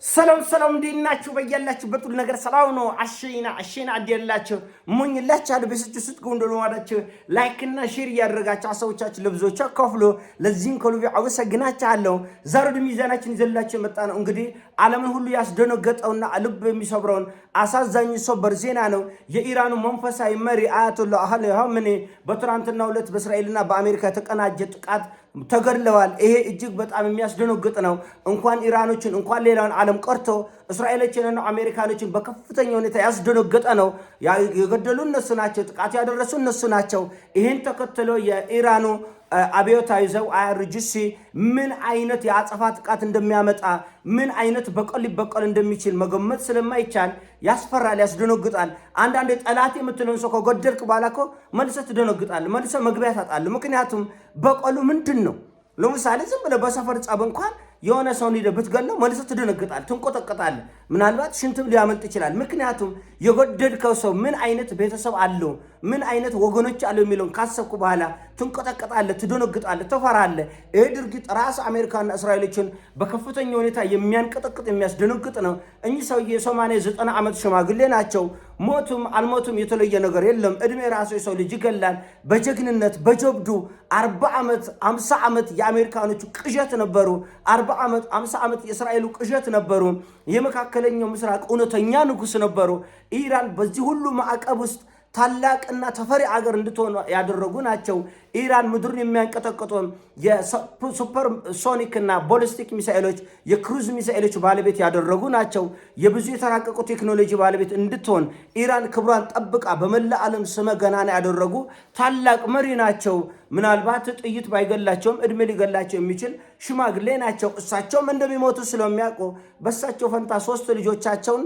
ሰላም እንዴናችሁ በያላችሁበት ሁሉ ነገር ሰላም ነው። አሽና አዲያላችሁ ሞኝላችሁ በስጭ ስትጎንደሉ ማዳችሁ ላይክ እና ሼር ያደረጋችሁ አሳውቻችሁ ለብዙዎች አካፍሉ። ለዚህም ከልብ አመሰግናችኋለሁ። ዛሬ ሚዛናችን ይዘላችሁ የመጣ ነው እንግዲህ ዓለምን ሁሉ ያስደነገጠውና ልብ የሚሰብረውን አሳዛኝ ሰበር ዜና ነው። የኢራኑ መንፈሳዊ መሪ አያቶላህ አሊ ኻሜኒ በትናንትናው ዕለት በእስራኤልና በአሜሪካ የተቀናጀ ጥቃት ተገድለዋል። ይሄ እጅግ በጣም የሚያስደነግጥ ነው። እንኳን ኢራኖችን እንኳን ሌላውን ዓለም ቀርቶ እስራኤሎችንና አሜሪካኖችን በከፍተኛ ሁኔታ ያስደነገጠ ነው። የገደሉ እነሱ ናቸው፣ ጥቃት ያደረሱ እነሱ ናቸው። ይሄን ተከትሎ የኢራኑ አብዮታዊ ዘብ አይአርጂሲ ምን አይነት የአጸፋ ጥቃት እንደሚያመጣ ምን አይነት በቀል ሊበቀል እንደሚችል መገመት ስለማይቻል ያስፈራል፣ ያስደነግጣል። አንዳንድ ጠላት የምትለውን ሰው ከገደልክ በኋላ እኮ መልሰህ ትደነግጣለህ፣ መልሰህ መግቢያ ታጣለህ። ምክንያቱም በቀሉ ምንድን ነው? ለምሳሌ ዝም ብለህ በሰፈር ጸብ እንኳን የሆነ ሰው ሄደህ ብትገለው መልሰህ ትደነግጣለህ፣ ትንቆጠቀጣለህ። ምናልባት ሽንትም ሊያመልጥ ይችላል። ምክንያቱም የገደልከው ሰው ምን አይነት ቤተሰብ አለው፣ ምን አይነት ወገኖች አለው የሚለውን ካሰብኩ በኋላ ትንቆጠቀጣለህ፣ ትደነግጣለህ፣ ትፈራለህ። ይህ ድርጊት ራስ አሜሪካና እስራኤሎችን በከፍተኛ ሁኔታ የሚያንቀጠቅጥ የሚያስደነግጥ ነው። እኚህ ሰውዬ 80-90 ዓመት ሽማግሌ ናቸው። ሞቱም አልሞቱም የተለየ ነገር የለም። እድሜ ራሱ የሰው ልጅ ይገላል። በጀግንነት በጀብዱ 40 ዓመት 50 ዓመት የአሜሪካኖቹ ቅዠት ነበሩ። 40 ዓመት 50 ዓመት የእስራኤሉ ቅዠት ነበሩ። የመካከለኛው ምስራቅ እውነተኛ ንጉስ ነበሩ። ኢራን በዚህ ሁሉ ማዕቀብ ውስጥ ታላቅና ተፈሪ አገር እንድትሆን ያደረጉ ናቸው። ኢራን ምድርን የሚያንቀጠቅጡ የሱፐር ሶኒክ እና ቦሊስቲክ ሚሳኤሎች የክሩዝ ሚሳኤሎች ባለቤት ያደረጉ ናቸው። የብዙ የተራቀቁ ቴክኖሎጂ ባለቤት እንድትሆን ኢራን ክብሯን ጠብቃ በመላ ዓለም ስመ ገናና ያደረጉ ታላቅ መሪ ናቸው። ምናልባት ጥይት ባይገላቸውም እድሜ ሊገላቸው የሚችል ሽማግሌ ናቸው። እሳቸውም እንደሚሞቱ ስለሚያውቁ በእሳቸው ፈንታ 3 ልጆቻቸውን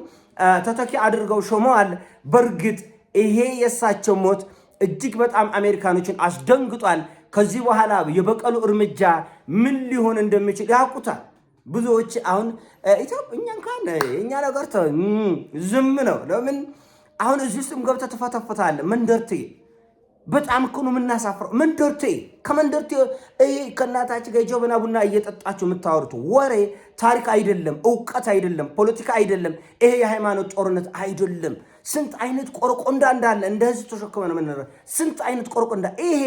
ተተኪ አድርገው ሾመዋል። በእርግጥ ይሄ የእሳቸው ሞት እጅግ በጣም አሜሪካኖችን አስደንግጧል። ከዚህ በኋላ የበቀሉ እርምጃ ምን ሊሆን እንደሚችል ያውቁታል። ብዙዎች አሁን ኢትዮጵያ እንኳን የኛ ነገር ዝም ነው። ለምን አሁን እዚህ ውስጥም ገብተህ ትፈተፍታለህ? መንደርቴ በጣም እኮ ነው የምናሳፍረው። መንደርቴ ከመንደርቴ ከእናታችሁ ጋር ጀበና ቡና እየጠጣችሁ የምታወሩት ወሬ ታሪክ አይደለም፣ እውቀት አይደለም፣ ፖለቲካ አይደለም። ይሄ የሃይማኖት ጦርነት አይደለም። ስንት አይነት ቆርቆንዳ እንዳለ እንደ ህዝብ ተሸክመን የምንረ ስንት አይነት ቆርቆንዳ። ይሄ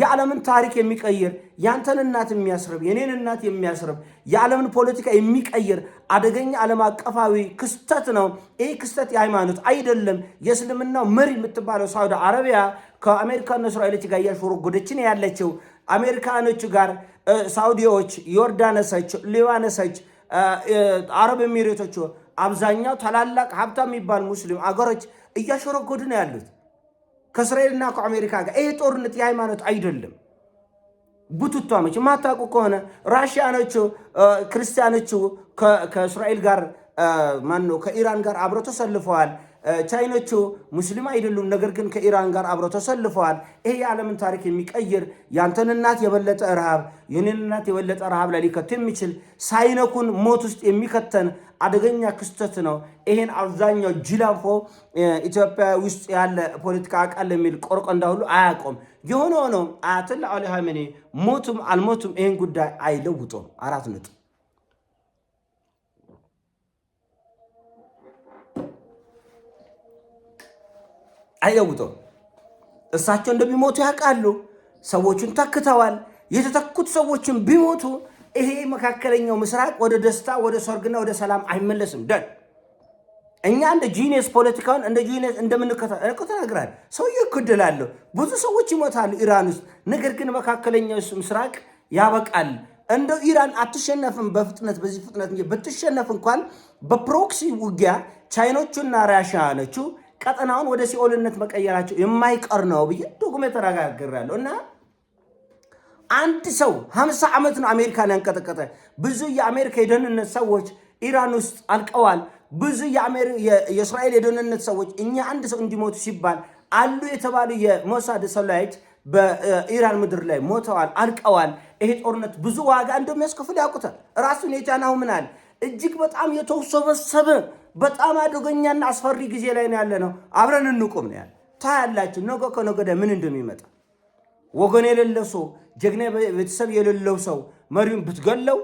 የዓለምን ታሪክ የሚቀይር ያንተን እናት የሚያስርብ የኔን እናት የሚያስርብ የዓለምን ፖለቲካ የሚቀይር አደገኛ ዓለም አቀፋዊ ክስተት ነው። ይሄ ክስተት የሃይማኖት አይደለም። የእስልምናው መሪ የምትባለው ሳውዲ አረቢያ ከአሜሪካና እስራኤሎች ጋር እያሾረጎደችን ያለችው አሜሪካኖች ጋር ሳውዲዎች፣ ዮርዳኖሶች፣ ሊባኖሶች፣ አረብ ኤሚሬቶች አብዛኛው ታላላቅ ሀብታም የሚባል ሙስሊም አገሮች እያሾረጎዱ ነው ያሉት ከእስራኤልና ከአሜሪካ ጋር። ይሄ ጦርነት የሃይማኖት አይደለም። ቡቱቷሞች ማታውቁ ከሆነ ራሽያኖቹ ክርስቲያኖቹ ከእስራኤል ጋር ማነው ከኢራን ጋር አብረው ተሰልፈዋል። ቻይኖቹ ሙስሊም አይደሉም፣ ነገር ግን ከኢራን ጋር አብረው ተሰልፈዋል። ይሄ የዓለምን ታሪክ የሚቀይር ያንተን እናት የበለጠ ረሃብ የኔን እናት የበለጠ ረሃብ ላይ ሊከት የሚችል ሳይነኩን ሞት ውስጥ የሚከተን አደገኛ ክስተት ነው። ይሄን አብዛኛው ጅላፎ ኢትዮጵያ ውስጥ ያለ ፖለቲካ አቃል የሚል ቆርቆንዳ ሁሉ አያቆም። የሆነ ሆኖ አያቶላህ አሊ ኻሜኒ ሞቱም አልሞቱም ይሄን ጉዳይ አይለውጡም። 4 ነጥብ አይለውጡም። እሳቸው እንደሚሞቱ ያውቃሉ። ሰዎቹን ተክተዋል። የተተኩት ሰዎችን ቢሞቱ ይሄ መካከለኛው ምስራቅ ወደ ደስታ ወደ ሰርግና ወደ ሰላም አይመለስም። ደን እኛ እንደ ጂኒየስ ፖለቲካውን እንደ ጂኒየስ እንደምንከታተል ሰውዬው ይገደላሉ፣ ብዙ ሰዎች ይሞታሉ ኢራን ውስጥ። ነገር ግን መካከለኛው ምስራቅ ያበቃል። እንደ ኢራን አትሸነፍም በፍጥነት በዚህ ፍጥነት ብትሸነፍ እንኳን በፕሮክሲ ውጊያ ቻይኖቹና ራሽያኖቹ ቀጠናውን ወደ ሲኦልነት መቀየራቸው የማይቀር ነው ብዬ ዶክመንት ተረጋግሬያለሁ። እና አንድ ሰው 50 ዓመት ነው አሜሪካን ያንቀጠቀጠ። ብዙ የአሜሪካ የደህንነት ሰዎች ኢራን ውስጥ አልቀዋል። ብዙ የእስራኤል የደህንነት ሰዎች እኛ አንድ ሰው እንዲሞቱ ሲባል አሉ የተባሉ የሞሳድ ሰላዮች በኢራን ምድር ላይ ሞተዋል፣ አልቀዋል። ይሄ ጦርነት ብዙ ዋጋ እንደሚያስከፍል ያውቁታል። ራሱ ኔታንያሁ ምናል እጅግ በጣም የተወሰበሰበ በጣም አደገኛና አስፈሪ ጊዜ ላይ ነው ያለ ነው። አብረን እንቁም ነው ያለ። ታያላችሁ ነገ ከነገ ወዲያ ምን እንደሚመጣ። ወገን የሌለው ሰው ጀግና ቤተሰብ የሌለው ሰው መሪውን ብትገለው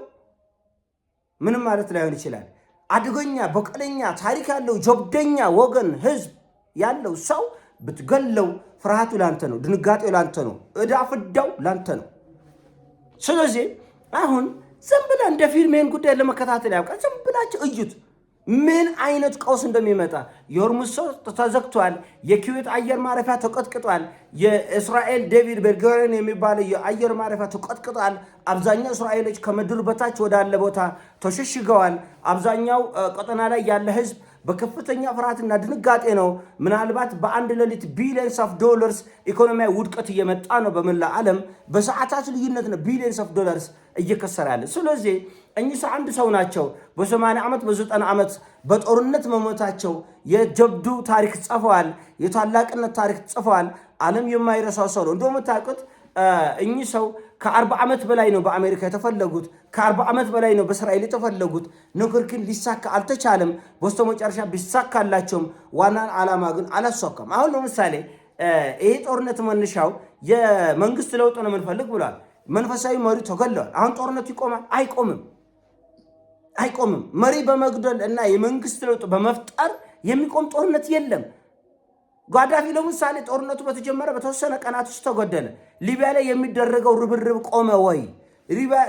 ምንም ማለት ላይሆን ይችላል። አድገኛ በቀለኛ ታሪክ ያለው ጀብደኛ ወገን ህዝብ ያለው ሰው ብትገለው ፍርሃቱ ላንተ ነው፣ ድንጋጤው ላንተ ነው፣ እዳ ፍዳው ላንተ ነው። ስለዚህ አሁን ዝም ብለህ እንደ ፊልሜን ጉዳይ ለመከታተል ያውቃል። ዝም ብላችሁ እዩት ምን አይነት ቀውስ እንደሚመጣ። የሆርሙዝ ተዘግቷል። የኩዌት አየር ማረፊያ ተቀጥቅጧል። የእስራኤል ዴቪድ ቤንጉሪዮን የሚባለው የአየር ማረፊያ ተቀጥቅጧል። አብዛኛው እስራኤሎች ከምድር በታች ወዳለ ቦታ ተሸሽገዋል። አብዛኛው ቀጠና ላይ ያለ ህዝብ በከፍተኛ ፍርሃትና ድንጋጤ ነው። ምናልባት በአንድ ሌሊት ቢሊየንስ ኦፍ ዶላርስ ኢኮኖሚያዊ ውድቀት እየመጣ ነው። በመላ ዓለም በሰዓታት ልዩነት ነው ቢሊየንስ ኦፍ ዶላርስ እየከሰረ ያለ። ስለዚህ እኚህ አንድ ሰው ናቸው። በ80 ዓመት በ90 ዓመት በጦርነት መሞታቸው የጀብዱ ታሪክ ጽፈዋል። የታላቅነት ታሪክ ጽፈዋል። ዓለም የማይረሳው ሰው ነው። እንደምታውቁት እኚህ ሰው ከ40 ዓመት በላይ ነው በአሜሪካ የተፈለጉት። ከ40 ዓመት በላይ ነው በእስራኤል የተፈለጉት። ነገር ግን ሊሳካ አልተቻለም። በስተመጨረሻ ቢሳካላቸውም ዋናን ዓላማ ግን አላሳካም። አሁን ለምሳሌ ይሄ ጦርነት መነሻው የመንግስት ለውጥ ነው የምንፈልግ ብሏል። መንፈሳዊ መሪ ተገለዋል። አሁን ጦርነቱ ይቆማል? አይቆምም። መሪ በመግደል እና የመንግስት ለውጥ በመፍጠር የሚቆም ጦርነት የለም። ጋዳፊ ለምሳሌ ጦርነቱ በተጀመረ በተወሰነ ቀናት ውስጥ ተገደለ። ሊቢያ ላይ የሚደረገው ርብርብ ቆመ ወይ?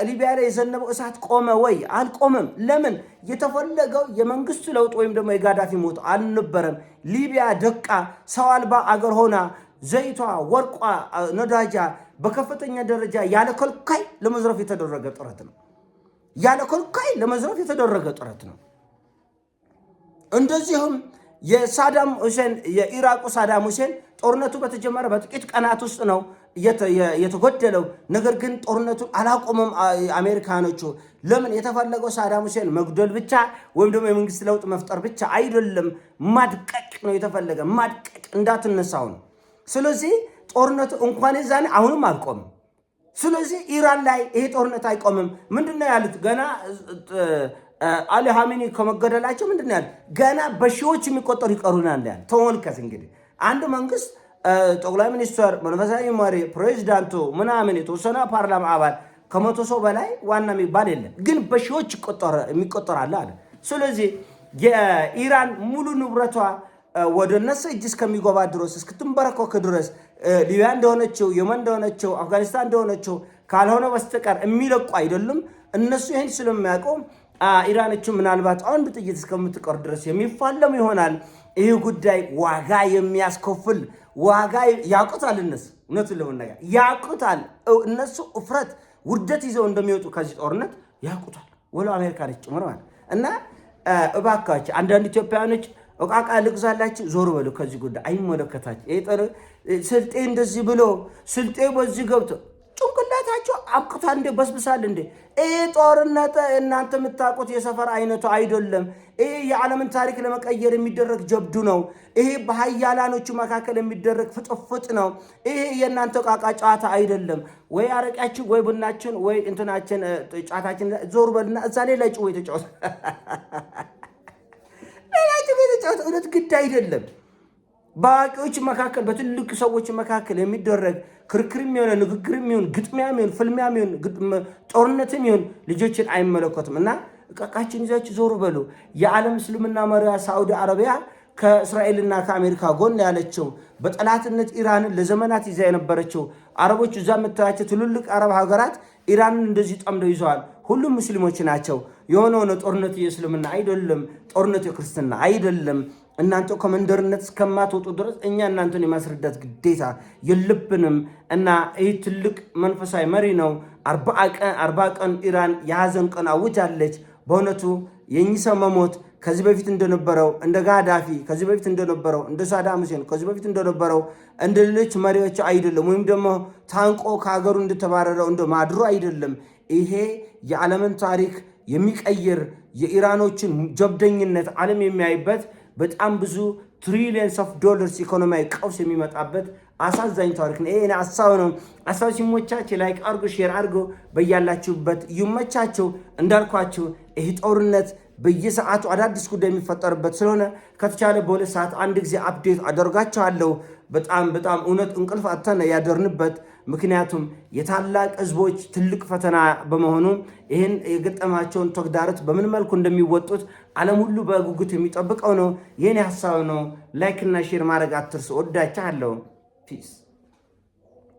ሊቢያ ላይ የዘነበው እሳት ቆመ ወይ? አልቆመም። ለምን? የተፈለገው የመንግስት ለውጥ ወይም ደግሞ የጋዳፊ ሞት አልነበረም። ሊቢያ ደቃ ሰው አልባ አገር ሆና ዘይቷ፣ ወርቋ፣ ነዳጃ በከፍተኛ ደረጃ ያለ ከልካይ ለመዝረፍ የተደረገ ጥረት ነው። እንደዚሁም የሳዳም ሁሴን የኢራቁ ሳዳም ሁሴን ጦርነቱ በተጀመረ በጥቂት ቀናት ውስጥ ነው የተገደለው። ነገር ግን ጦርነቱን አላቆመም አሜሪካኖቹ። ለምን? የተፈለገው ሳዳም ሁሴን መግደል ብቻ ወይም ደግሞ የመንግስት ለውጥ መፍጠር ብቻ አይደለም፣ ማድቀቅ ነው የተፈለገ። ማድቀቅ እንዳትነሳው ነው። ስለዚህ ጦርነቱ እንኳን የዛኔ አሁንም አልቆምም። ስለዚህ ኢራን ላይ ይሄ ጦርነት አይቆምም። ምንድነው ያሉት? ገና አሊ ሀሚኒ ከመገደላቸው ምንድነው ያሉት? ገና በሺዎች የሚቆጠሩ ይቀሩናል ያለ። ተመልከት እንግዲህ አንድ መንግስት ጠቅላይ ሚኒስትር፣ መንፈሳዊ መሪ፣ ፕሬዚዳንቱ ምናምን የተወሰነ ፓርላማ አባል ከመቶ ሰው በላይ ዋና የሚባል የለም፣ ግን በሺዎች የሚቆጠራል አለ። ስለዚህ የኢራን ሙሉ ንብረቷ ወደ እነሱ እጅ እስከሚገባ ድረስ እስክትንበረከክ ድረስ ሊቢያ እንደሆነችው የመን እንደሆነችው አፍጋኒስታን እንደሆነችው ካልሆነ በስተቀር የሚለቁ አይደሉም። እነሱ ይህን ስለሚያውቀው ኢራኖችን ምናልባት አንድ ጥይት እስከምትቀር ድረስ የሚፋለም ይሆናል። ይህ ጉዳይ ዋጋ የሚያስከፍል ዋጋ ያውቁታል። እነሱ እውነቱን ለመናገር ያውቁታል። እነሱ እፍረት ውርደት ይዘው እንደሚወጡ ከዚህ ጦርነት ያውቁታል። ወሎ አሜሪካኖች ጭምር ማለት እና እባካችሁ አንዳንድ ኢትዮጵያውያኖች እቃቃ ልግዛላችሁ፣ ዞር በሉ ከዚህ ጉዳይ አይመለከታችሁ። ስልጤ እንደዚህ ብሎ ስልጤ በዚህ ገብቶ ጭንቅላታቸው አብቅቷል እንዴ? በስብሳል እንዴ? ይህ ጦርነት እናንተ የምታውቁት የሰፈር አይነቱ አይደለም። ይህ የዓለምን ታሪክ ለመቀየር የሚደረግ ጀብዱ ነው። ይህ በሀያላኖቹ መካከል የሚደረግ ፍጥፍጥ ነው። ይህ የእናንተ ቃቃ ጨዋታ አይደለም። ወይ አረቂያችን ወይ ቡናችን ወይ እንትናችን ጫታችን ዞር በልና እዛ ሌላ ጭ ወይ ተጫወት የተጫወተ እውነት ግድ አይደለም። በአዋቂዎች መካከል በትልቅ ሰዎች መካከል የሚደረግ ክርክርም የሆነ ንግግርም ይሁን ግጥሚያም ይሁን ፍልሚያም ይሁን ጦርነትም ይሁን ልጆችን አይመለከቱም እና እቃቃችን ይዛችሁ ዞር በሉ። የዓለም እስልምና መሪያ ሳዑዲ አረቢያ ከእስራኤልና ከአሜሪካ ጎን ያለችው በጠላትነት ኢራንን ለዘመናት ይዛ የነበረችው አረቦች እዛ የምታያቸው ትልልቅ አረብ ሀገራት ኢራንን እንደዚህ ጠምደው ይዘዋል። ሁሉም ሙስሊሞች ናቸው። የሆነ ጦርነት የእስልምና አይደለም፣ ጦርነት የክርስትና አይደለም። እናንተ ከመንደርነት እስከማትወጡ ድረስ እኛ እናንተን የማስረዳት ግዴታ የለብንም እና ይህ ትልቅ መንፈሳዊ መሪ ነው። 40 ቀን ኢራን የሐዘን ቀን አውጃለች። በእውነቱ የእኚህ ሰው መሞት ከዚህ በፊት እንደነበረው እንደ ጋዳፊ ከዚህ በፊት እንደነበረው እንደ ሳዳም ሁሴን ከዚህ በፊት እንደነበረው እንደ ሌሎች መሪዎች አይደለም፣ ወይም ደግሞ ታንቆ ከሀገሩ እንደተባረረው እንደ ማድሮ አይደለም። ይሄ የዓለምን ታሪክ የሚቀይር የኢራኖችን ጀብደኝነት ዓለም የሚያይበት በጣም ብዙ ትሪሊየንስ ኦፍ ዶላርስ ኢኮኖሚያዊ ቀውስ የሚመጣበት አሳዛኝ ታሪክ ነው። ይሄ ሀሳብ ነው። ሀሳብ ሲሞቻችሁ ላይክ አርጎ ሼር አርጎ በያላችሁበት ይመቻችሁ። እንዳልኳችሁ ይህ ጦርነት በየሰዓቱ አዳዲስ ጉዳይ የሚፈጠርበት ስለሆነ ከተቻለ በሁለት ሰዓት አንድ ጊዜ አፕዴት አደርጋችኋለሁ። በጣም እውነት እንቅልፍ አጥተን ያደርንበት ምክንያቱም የታላቅ ህዝቦች ትልቅ ፈተና በመሆኑ ይህን የገጠማቸውን ተግዳሮት በምን መልኩ እንደሚወጡት ዓለም ሁሉ በጉጉት የሚጠብቀው ነው። ይህን ሀሳብ ነው። ላይክ እና ሼር ማድረግ አትርሱ። ወዳችኋለሁ። ፒስ